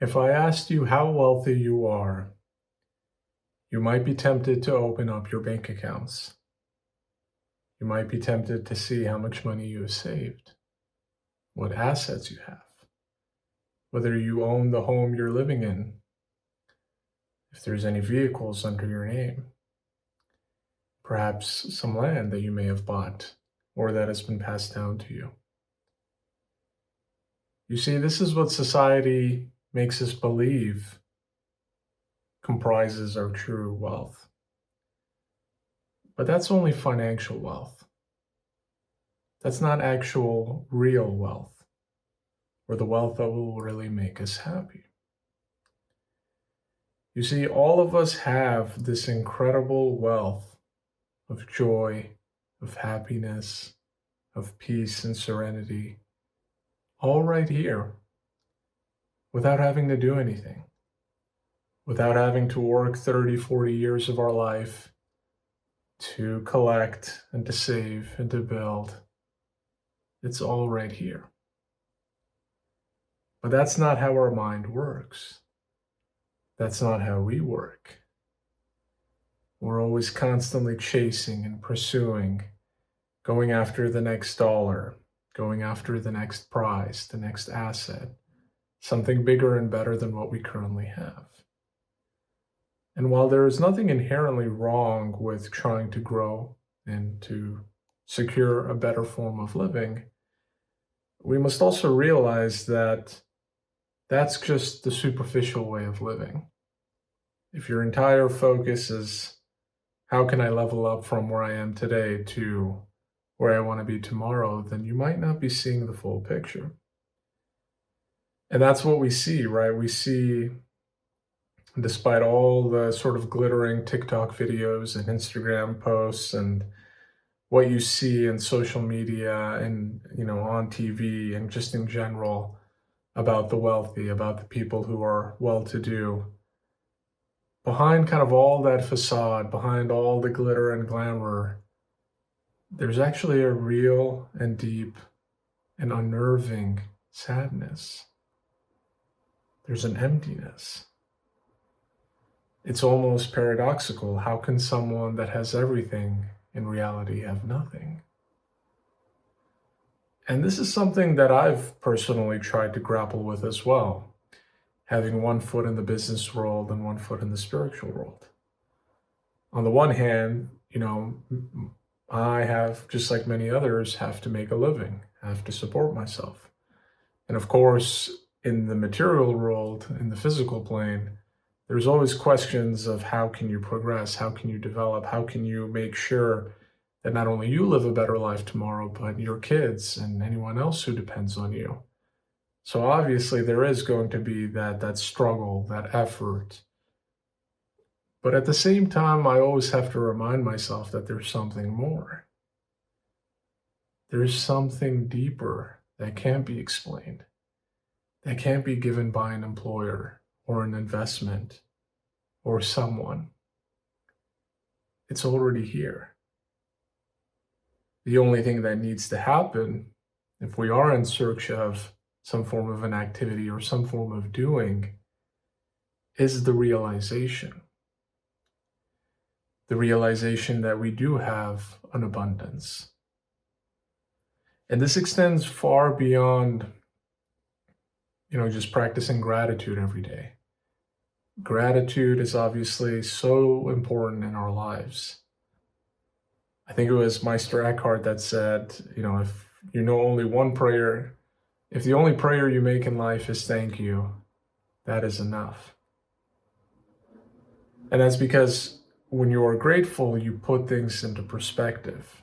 If I asked you how wealthy you are, you might be tempted to open up your bank accounts. You might be tempted to see how much money you have saved, what assets you have, whether you own the home you're living in, if there's any vehicles under your name, perhaps some land that you may have bought or that has been passed down to you. You see, this is what society makes us believe comprises our true wealth. But that's only financial wealth. That's not actual real wealth, or the wealth that will really make us happy. You see, all of us have this incredible wealth of joy, of happiness, of peace and serenity, all right here, without having to do anything, without having to work 30, 40 years of our life to collect and to save and to build. It's all right here. But that's not how our mind works. That's not how we work. We're always constantly chasing and pursuing, going after the next dollar, going after the next prize, the next asset, something bigger and better than what we currently have. And while there is nothing inherently wrong with trying to grow and to secure a better form of living, we must also realize that that's just the superficial way of living. If your entire focus is how can I level up from where I am today to where I want to be tomorrow, then you might not be seeing the full picture. And that's what we see, right? We see, despite all the sort of glittering TikTok videos and Instagram posts and what you see in social media and, on TV and just in general about the wealthy, about the people who are well-to-do, behind kind of all that facade, behind all the glitter and glamour, there's actually a real and deep and unnerving sadness. There's an emptiness. It's almost paradoxical. How can someone that has everything in reality have nothing? And this is something that I've personally tried to grapple with as well, having one foot in the business world and one foot in the spiritual world. On the one hand, I have, just like many others, have to make a living, have to support myself. And of course, in the material world, in the physical plane, there's always questions of how can you progress, how can you develop, how can you make sure that not only you live a better life tomorrow, but your kids and anyone else who depends on you. So obviously there is going to be that struggle, that effort. But at the same time, I always have to remind myself that there's something more. There's something deeper that can't be explained, that can't be given by an employer or an investment or someone. It's already here. The only thing that needs to happen, if we are in search of some form of an activity or some form of doing, is the realization. The realization that we do have an abundance. And this extends far beyond, just practicing gratitude every day. Gratitude is obviously so important in our lives. I think it was Meister Eckhart that said, if you know only one prayer, if the only prayer you make in life is thank you, that is enough. And that's because when you are grateful, you put things into perspective.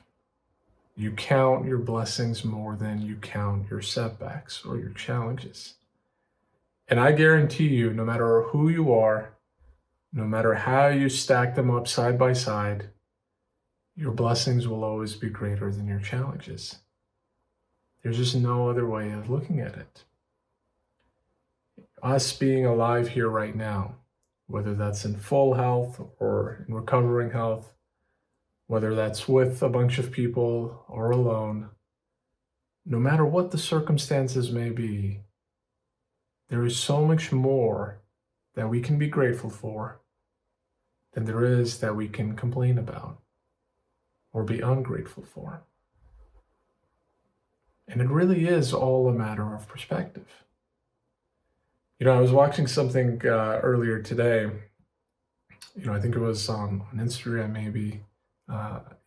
You count your blessings more than you count your setbacks or your challenges. And I guarantee you, no matter who you are, no matter how you stack them up side by side, your blessings will always be greater than your challenges. There's just no other way of looking at it. Us being alive here right now, whether that's in full health or in recovering health, whether that's with a bunch of people or alone, no matter what the circumstances may be, There is so much more that we can be grateful for than there is that we can complain about or be ungrateful for. And it really is all a matter of perspective. I was watching something earlier today. I think it was on Instagram, maybe.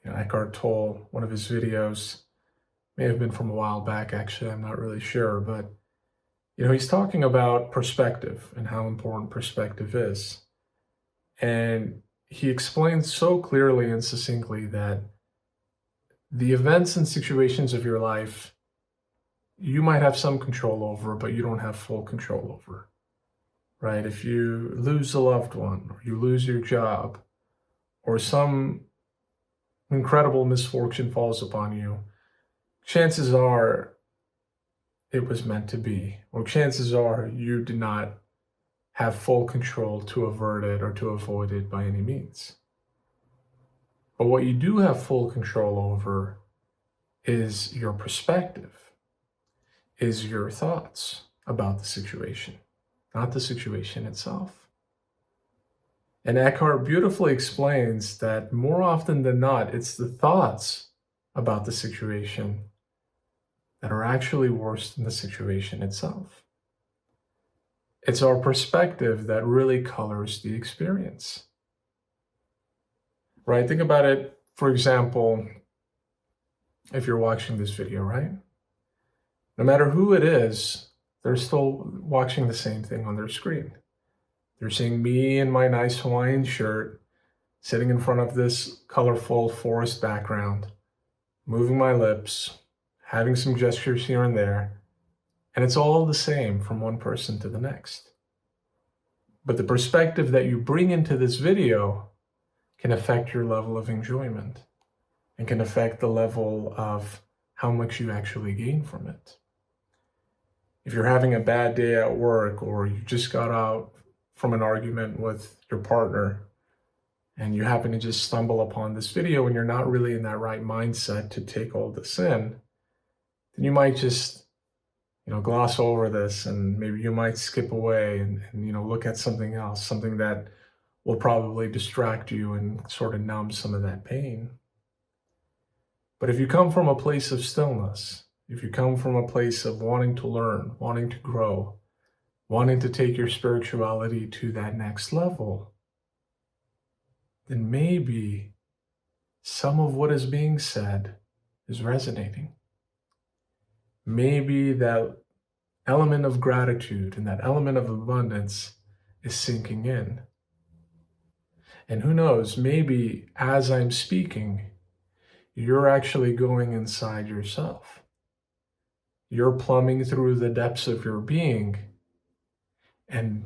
Eckhart Tolle, one of his videos, may have been from a while back, actually. I'm not really sure. But, he's talking about perspective and how important perspective is. And he explains so clearly and succinctly that the events and situations of your life, you might have some control over, but you don't have full control over, right? If you lose a loved one, or you lose your job, or some incredible misfortune falls upon you, chances are it was meant to be, or chances are you did not have full control to avert it or to avoid it by any means. But what you do have full control over is your perspective, is your thoughts about the situation, not the situation itself. And Eckhart beautifully explains that more often than not, it's the thoughts about the situation that are actually worse than the situation itself. It's our perspective that really colors the experience. Right? Think about it, for example, if you're watching this video, right? No matter who it is, they're still watching the same thing on their screen. They're seeing me in my nice Hawaiian shirt, sitting in front of this colorful forest background, moving my lips, having some gestures here and there, and it's all the same from one person to the next. But the perspective that you bring into this video can affect your level of enjoyment and can affect the level of how much you actually gain from it. If you're having a bad day at work, or you just got out from an argument with your partner and you happen to just stumble upon this video and you're not really in that right mindset to take all this in, then you might just gloss over this, and maybe you might skip away and look at something else, something that will probably distract you and sort of numb some of that pain. But if you come from a place of stillness, if you come from a place of wanting to learn, wanting to grow, wanting to take your spirituality to that next level, then maybe some of what is being said is resonating. Maybe that element of gratitude and that element of abundance is sinking in. And who knows, maybe as I'm speaking, you're actually going inside yourself. You're plumbing through the depths of your being and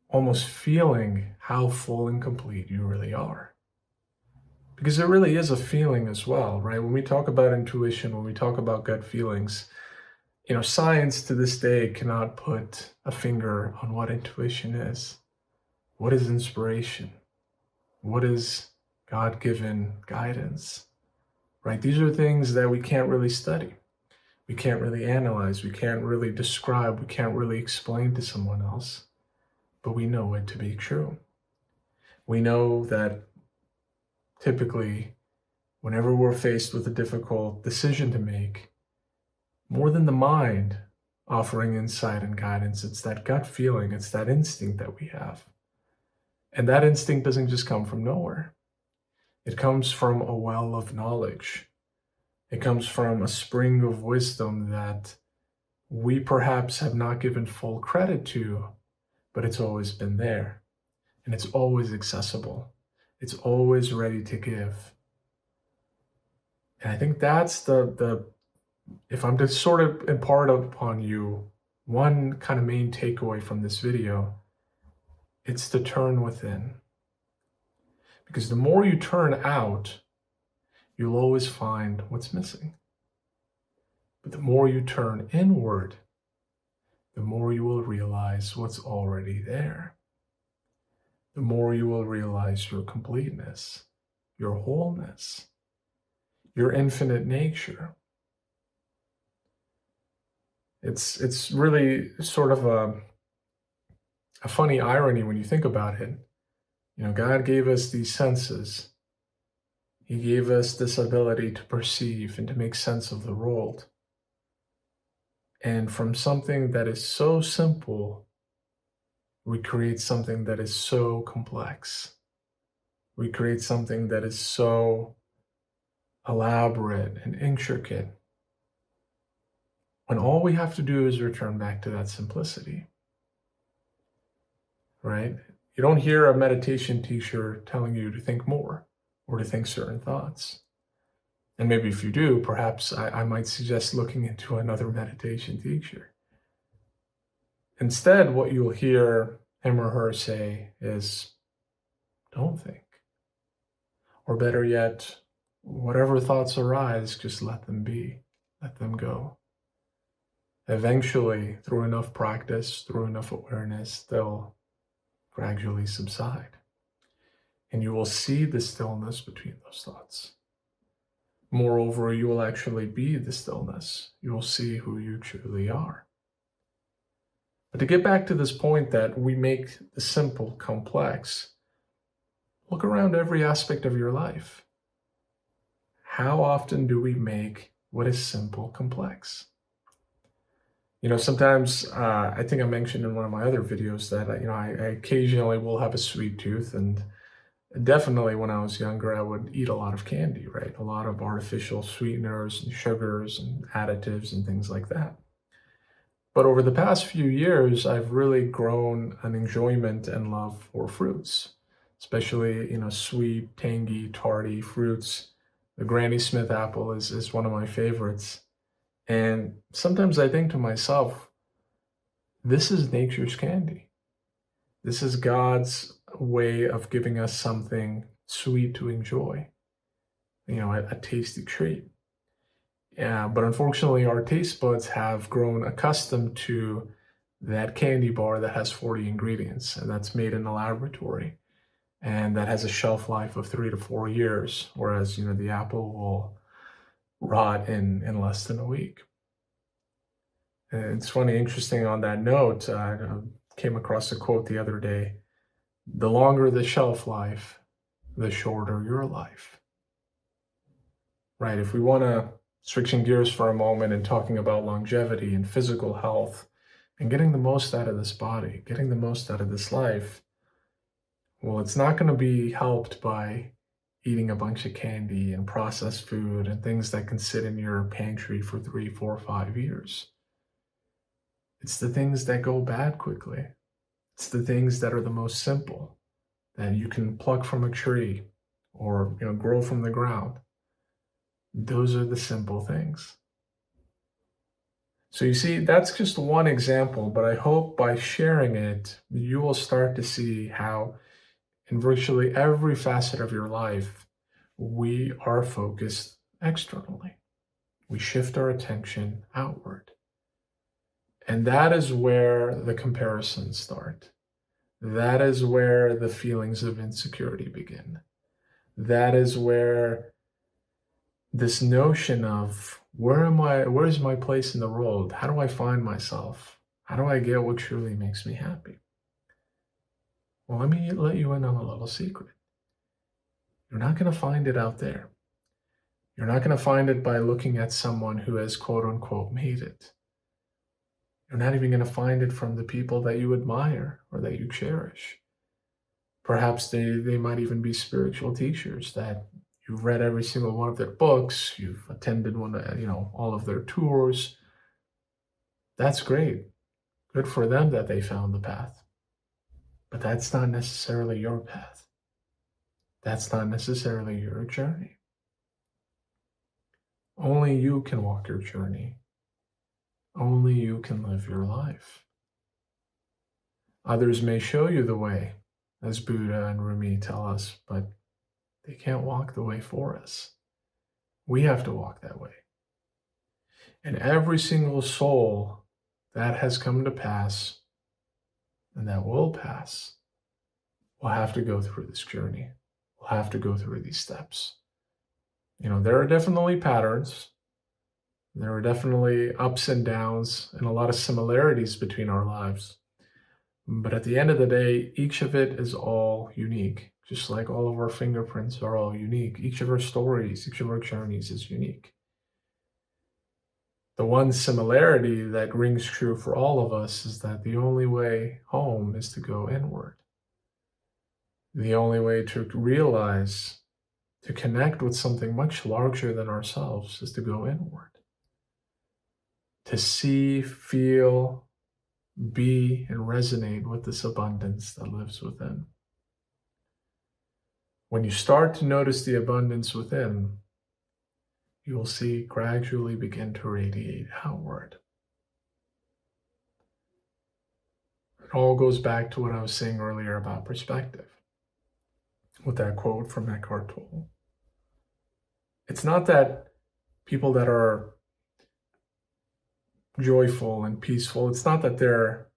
almost feeling how full and complete you really are. Because it really is a feeling as well, right? When we talk about intuition, when we talk about gut feelings, science to this day cannot put a finger on what intuition is. What is inspiration? What is God-given guidance, right? These are things that we can't really study. We can't really analyze. We can't really describe. We can't really explain to someone else, but we know it to be true. We know that typically, whenever we're faced with a difficult decision to make, more than the mind offering insight and guidance, it's that gut feeling, it's that instinct that we have. And that instinct doesn't just come from nowhere. It comes from a well of knowledge. It comes from a spring of wisdom that we perhaps have not given full credit to, but it's always been there. And it's always accessible. It's always ready to give. And I think that's the if I'm to sort of impart upon you one kind of main takeaway from this video, it's to turn within. Because the more you turn out, you'll always find what's missing. But the more you turn inward, the more you will realize what's already there. The more you will realize your completeness, your wholeness, your infinite nature. It's really sort of a funny irony when you think about it. God gave us these senses. He gave us this ability to perceive and to make sense of the world. And from something that is so simple, we create something that is so complex. We create something that is so elaborate and intricate, when all we have to do is return back to that simplicity, right? You don't hear a meditation teacher telling you to think more or to think certain thoughts. And maybe if you do, perhaps I might suggest looking into another meditation teacher. Instead, what you'll hear him or her say is, don't think. Or better yet, whatever thoughts arise, just let them be, let them go. Eventually, through enough practice, through enough awareness, they'll gradually subside. And you will see the stillness between those thoughts. Moreover, you will actually be the stillness. You will see who you truly are. But to get back to this point that we make the simple complex, look around every aspect of your life. How often do we make what is simple complex? Sometimes I think I mentioned in one of my other videos that I occasionally will have a sweet tooth, and definitely when I was younger, I would eat a lot of candy, right? A lot of artificial sweeteners and sugars and additives and things like that. But over the past few years, I've really grown an enjoyment and love for fruits, especially, sweet, tangy, tarty fruits. The Granny Smith apple is one of my favorites. And sometimes I think to myself, this is nature's candy. This is God's way of giving us something sweet to enjoy, a tasty treat. Yeah, but unfortunately, our taste buds have grown accustomed to that candy bar that has 40 ingredients, and that's made in a laboratory, and that has a shelf life of 3 to 4 years, whereas, the apple will rot in less than a week. And it's funny, interesting on that note, I came across a quote the other day: the longer the shelf life, the shorter your life. Right? If we want to switching gears for a moment and talking about longevity and physical health and getting the most out of this body, getting the most out of this life, well, it's not going to be helped by eating a bunch of candy and processed food and things that can sit in your pantry for 3, 4, 5 years. It's the things that go bad quickly. It's the things that are the most simple, that you can pluck from a tree or grow from the ground. Those are the simple things. So you see, that's just one example, but I hope by sharing it, you will start to see how in virtually every facet of your life, we are focused externally. We shift our attention outward. And that is where the comparisons start. That is where the feelings of insecurity begin. That is where this notion of where's my place in the world? How do I find myself? How do I get what truly makes me happy? Well, let me let you in on a little secret. You're not going to find it out there. You're not going to find it by looking at someone who has quote unquote made it. You're not even going to find it from the people that you admire or that you cherish. Perhaps they might even be spiritual teachers that you've read every single one of their books, you've attended all of their tours. That's great. Good for them that they found the path. But that's not necessarily your path. That's not necessarily your journey. Only you can walk your journey. Only you can live your life. Others may show you the way, as Buddha and Rumi tell us, but they can't walk the way for us. We have to walk that way. And every single soul that has come to pass and that will pass will have to go through this journey. Will have to go through these steps. There are definitely patterns. There are definitely ups and downs and a lot of similarities between our lives. But at the end of the day, each of it is all unique, just like all of our fingerprints are all unique. Each of our stories, each of our journeys is unique. The one similarity that rings true for all of us is that the only way home is to go inward. The only way to realize, to connect with something much larger than ourselves is to go inward. To see, feel, be, and resonate with this abundance that lives within. When you start to notice the abundance within, you will see it gradually begin to radiate outward. It all goes back to what I was saying earlier about perspective, with that quote from Eckhart Tolle. It's not that people that are joyful and peaceful, it's not that they're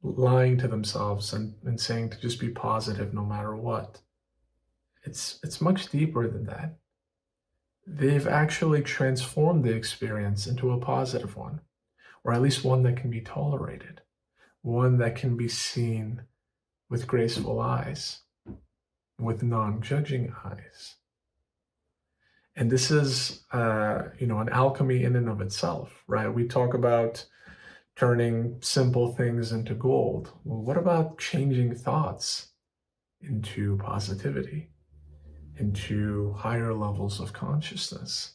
lying to themselves and saying to just be positive no matter what. It's much deeper than that. They've actually transformed the experience into a positive one, or at least one that can be tolerated, one that can be seen with graceful eyes, with non-judging eyes. And this is, an alchemy in and of itself, right? We talk about turning simple things into gold. Well, what about changing thoughts into positivity, into higher levels of consciousness?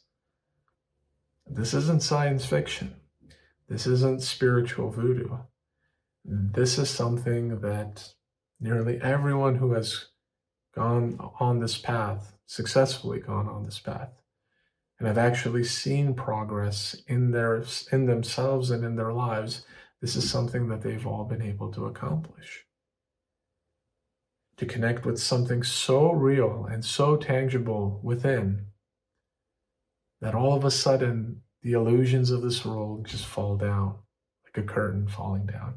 This isn't science fiction. This isn't spiritual voodoo. This is something that nearly everyone who has gone on this path, successfully gone on this path, and have actually seen progress in themselves and in their lives, this is something that they've all been able to accomplish. To connect with something so real and so tangible within, that all of a sudden the illusions of this world just fall down like a curtain falling down.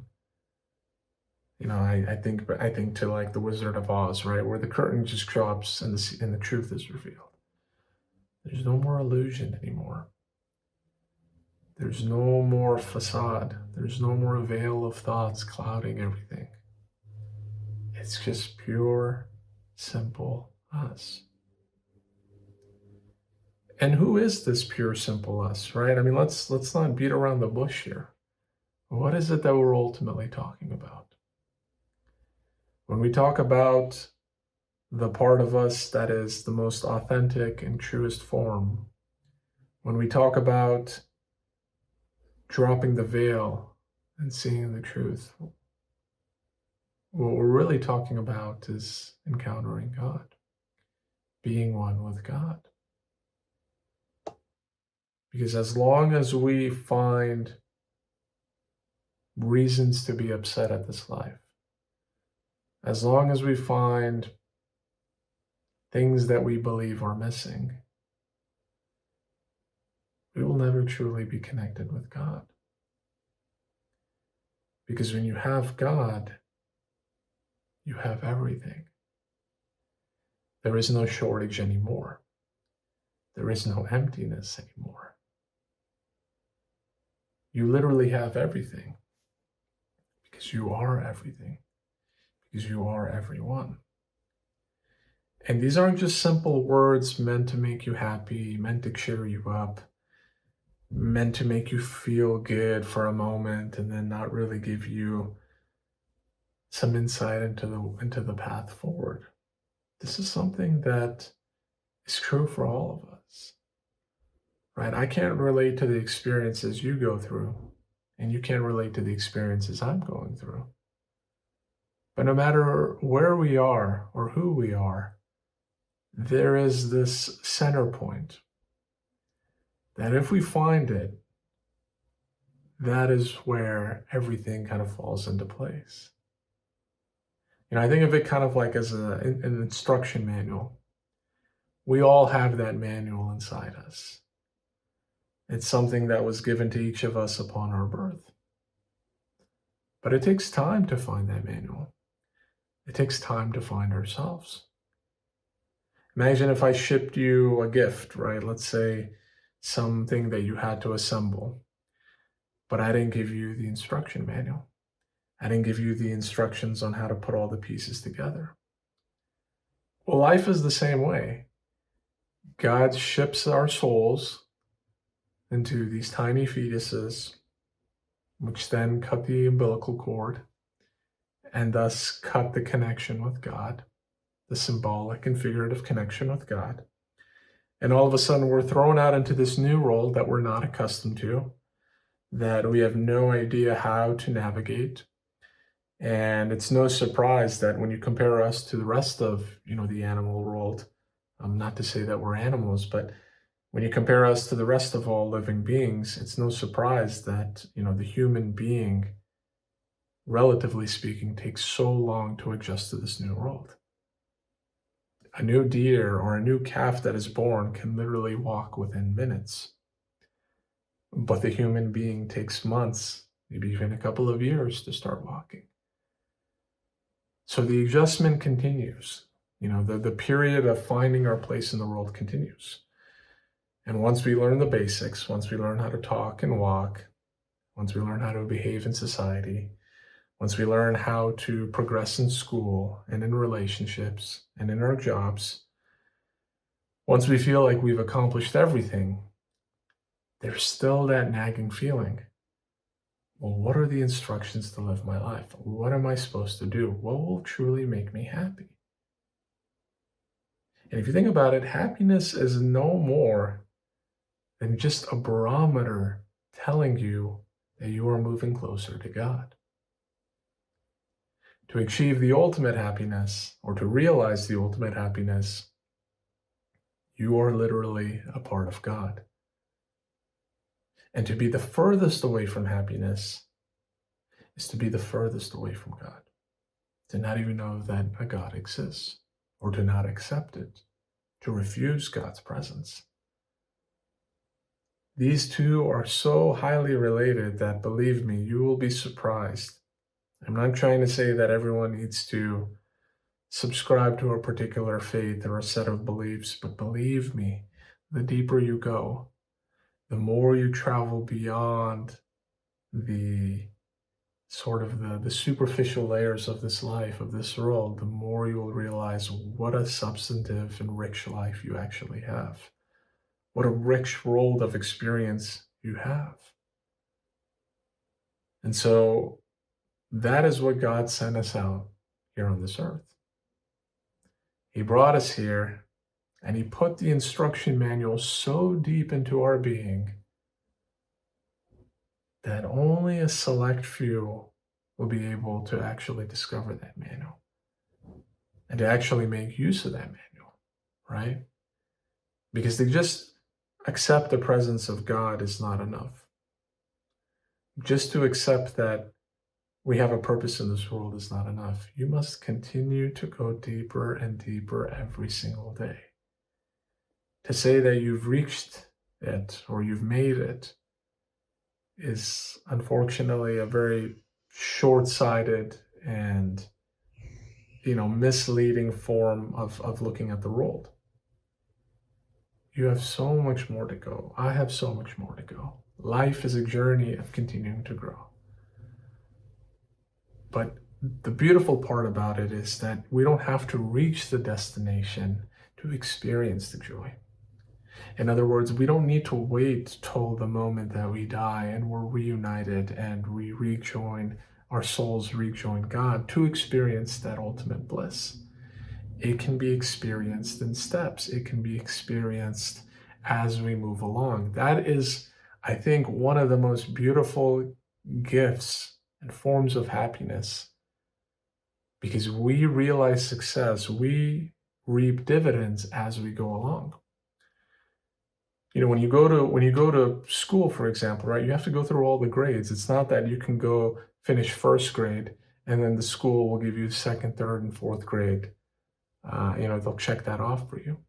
I think to like the Wizard of Oz, right, where the curtain just drops and the truth is revealed. There's no more illusion anymore. There's no more facade. There's no more veil of thoughts clouding everything. It's just pure, simple us. And who is this pure, simple us, right? I mean, let's not beat around the bush here. What is it that we're ultimately talking about? When we talk about the part of us that is the most authentic and truest form, when we talk about dropping the veil and seeing the truth, what we're really talking about is encountering God, being one with God. Because as long as we find reasons to be upset at this life, as long as we find things that we believe are missing, we will never truly be connected with God. Because when you have God, you have everything. There is no shortage anymore. There is no emptiness anymore. You literally have everything because you are everything, because you are everyone. And these aren't just simple words meant to make you happy, meant to cheer you up, meant to make you feel good for a moment and then not really give you some insight into the path forward. This is something that is true for all of us, right? I can't relate to the experiences you go through, and you can't relate to the experiences I'm going through. But no matter where we are or who we are, there is this center point that if we find it, that is where everything kind of falls into place. I think of it kind of like as an instruction manual. We all have that manual inside us. It's something that was given to each of us upon our birth. But it takes time to find that manual. It takes time to find ourselves. Imagine if I shipped you a gift, right? Let's say something that you had to assemble. But I didn't give you the instruction manual. I didn't give you the instructions on how to put all the pieces together. Well, life is the same way. God ships our souls into these tiny fetuses, which then cut the umbilical cord and thus cut the connection with God, the symbolic and figurative connection with God. And all of a sudden, we're thrown out into this new world that we're not accustomed to, that we have no idea how to navigate. And it's no surprise that when you compare us to the rest of, the animal world, not to say that we're animals, but when you compare us to the rest of all living beings, it's no surprise that, the human being, relatively speaking, takes so long to adjust to this new world. A new deer or a new calf that is born can literally walk within minutes. But the human being takes months, maybe even a couple of years to start walking. So the adjustment continues. The period of finding our place in the world continues. And once we learn the basics, once we learn how to talk and walk, once we learn how to behave in society, once we learn how to progress in school and in relationships and in our jobs, once we feel like we've accomplished everything, there's still that nagging feeling. Well, what are the instructions to live my life? What am I supposed to do? What will truly make me happy? And if you think about it, happiness is no more than just a barometer telling you that you are moving closer to God. To achieve the ultimate happiness, or to realize the ultimate happiness, you are literally a part of God. And to be the furthest away from happiness is to be the furthest away from God. To not even know that a God exists, or to not accept it, to refuse God's presence. These two are so highly related that, believe me, you will be surprised. I'm not trying to say that everyone needs to subscribe to a particular faith or a set of beliefs, but believe me, the deeper you go, the more you travel beyond the the superficial layers of this life, of this world, the more you will realize what a substantive and rich life you actually have. What a rich world of experience you have. And so that is what God sent us out here on this earth. He brought us here and he put the instruction manual so deep into our being that only a select few will be able to actually discover that manual and to actually make use of that manual, right? Because to just accept the presence of God is not enough. Just to accept that we have a purpose in this world is not enough. You must continue to go deeper and deeper every single day. To say that you've reached it or you've made it is unfortunately a very short-sighted and misleading form of looking at the world. You have so much more to go. I have so much more to go. Life is a journey of continuing to grow. But the beautiful part about it is that we don't have to reach the destination to experience the joy. In other words, we don't need to wait till the moment that we die and we're reunited and we rejoin, our souls rejoin God to experience that ultimate bliss. It can be experienced in steps. It can be experienced as we move along. That is, I think, one of the most beautiful gifts and forms of happiness, because we realize success, we reap dividends as we go along. When you go to school, for example, right, you have to go through all the grades. It's not that you can go finish first grade and then the school will give you second, third, and fourth grade. They'll check that off for you.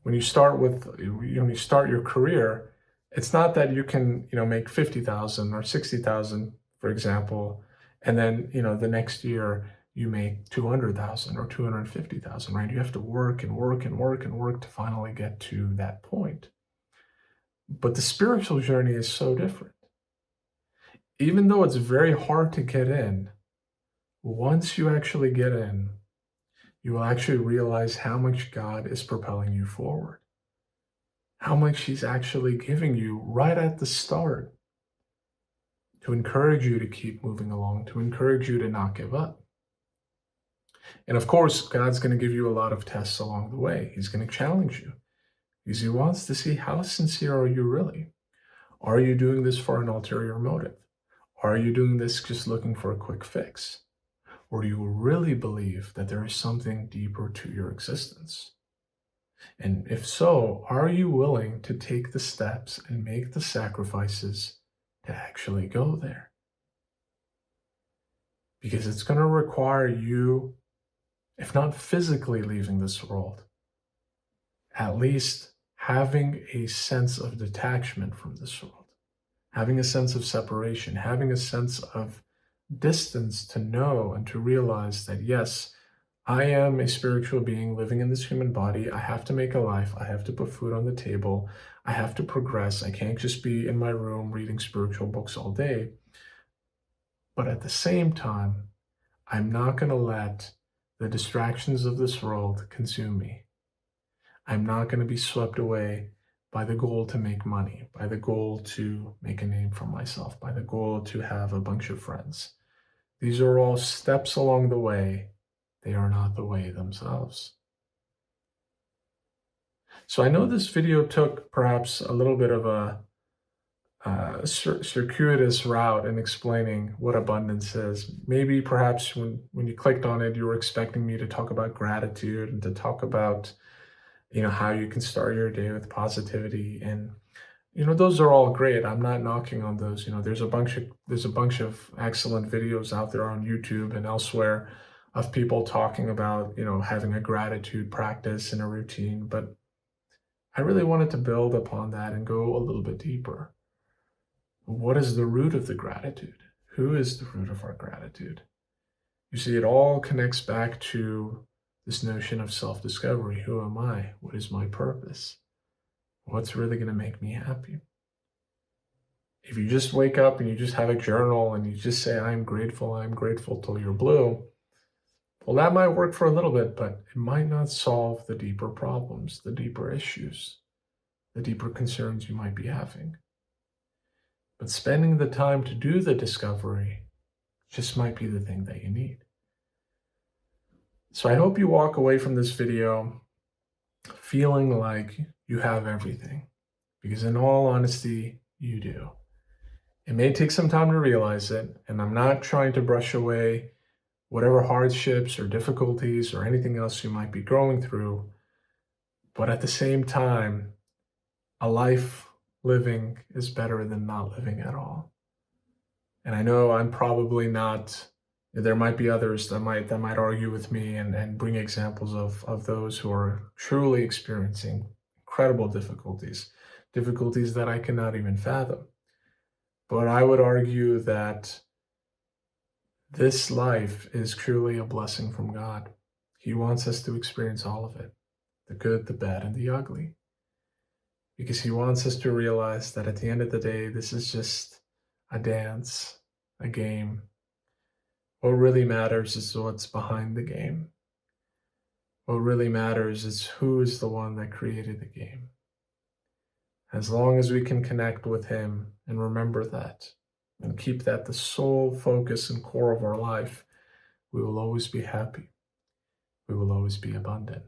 When you start your career, it's not that you can, make 50,000 or 60,000, for example, and then, the next year you make 200,000 or 250,000, right? You have to work and work and work and work to finally get to that point. But the spiritual journey is so different. Even though it's very hard to get in, once you actually get in, you will actually realize how much God is propelling you forward, how much He's actually giving you right at the start to encourage you to keep moving along, to encourage you to not give up. And of course, God's going to give you a lot of tests along the way. He's going to challenge you because He wants to see how sincere are you really. Are you doing this for an ulterior motive? Are you doing this just looking for a quick fix? Or do you really believe that there is something deeper to your existence? And if so, are you willing to take the steps and make the sacrifices to actually go there? Because it's going to require you, if not physically leaving this world, at least having a sense of detachment from this world, having a sense of separation, having a sense of distance to know and to realize that, yes, I am a spiritual being living in this human body. I have to make a life. I have to put food on the table. I have to progress. I can't just be in my room reading spiritual books all day. But at the same time, I'm not going to let the distractions of this world consume me. I'm not going to be swept away by the goal to make money, by the goal to make a name for myself, by the goal to have a bunch of friends. These are all steps along the way. They are not the way themselves. So I know this video took perhaps a little bit of a circuitous route in explaining what abundance is. Maybe perhaps when you clicked on it, you were expecting me to talk about gratitude and to talk about, how you can start your day with positivity. And, those are all great. I'm not knocking on those. There's a bunch of excellent videos out there on YouTube and elsewhere of people talking about, having a gratitude practice and a routine. But I really wanted to build upon that and go a little bit deeper. What is the root of the gratitude? Who is the root of our gratitude? You see, it all connects back to this notion of self-discovery. Who am I? What is my purpose? What's really going to make me happy? If you just wake up and you just have a journal and you just say, I'm grateful till you're blue, well, that might work for a little bit, but it might not solve the deeper problems, the deeper issues, the deeper concerns you might be having. But spending the time to do the discovery just might be the thing that you need. So I hope you walk away from this video feeling like you have everything, because in all honesty, you do. It may take some time to realize it, and I'm not trying to brush away whatever hardships or difficulties or anything else you might be going through, but at the same time, a life living is better than not living at all. And I know I'm probably not, there might be others that might argue with me and bring examples of those who are truly experiencing incredible difficulties that I cannot even fathom. But I would argue that this life is truly a blessing from God. He wants us to experience all of it, the good, the bad, and the ugly. Because He wants us to realize that at the end of the day, this is just a dance, a game. What really matters is what's behind the game. What really matters is who is the one that created the game. As long as we can connect with Him and remember that and keep that the sole focus and core of our life, we will always be happy. We will always be abundant.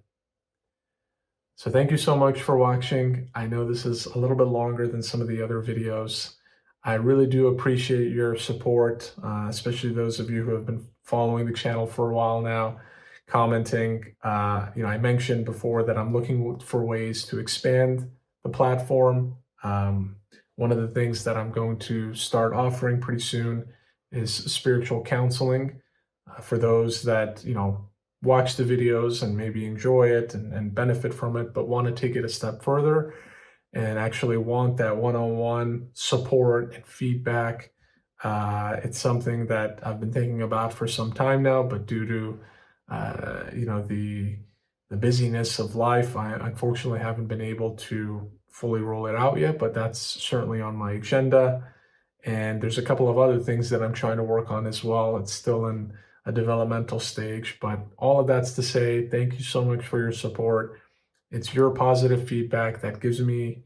So thank you so much for watching. I know this is a little bit longer than some of the other videos. I really do appreciate your support, especially those of you who have been following the channel for a while now, commenting. I mentioned before that I'm looking for ways to expand the platform. One of the things that I'm going to start offering pretty soon is spiritual counseling for those that, watch the videos and maybe enjoy it and benefit from it, but want to take it a step further and actually want that one-on-one support and feedback. It's something that I've been thinking about for some time now, but due to the busyness of life, I unfortunately haven't been able to fully roll it out yet, but that's certainly on my agenda. And there's a couple of other things that I'm trying to work on as well. It's still in a developmental stage, but all of that's to say, thank you so much for your support. It's your positive feedback that gives me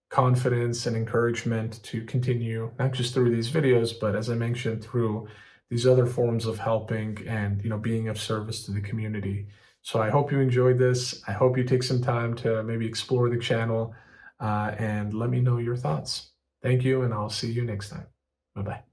confidence and encouragement to continue, not just through these videos, but as I mentioned, through these other forms of helping and being of service to the community. So I hope you enjoyed this. I hope you take some time to maybe explore the channel and let me know your thoughts. Thank you, and I'll see you next time. Bye bye.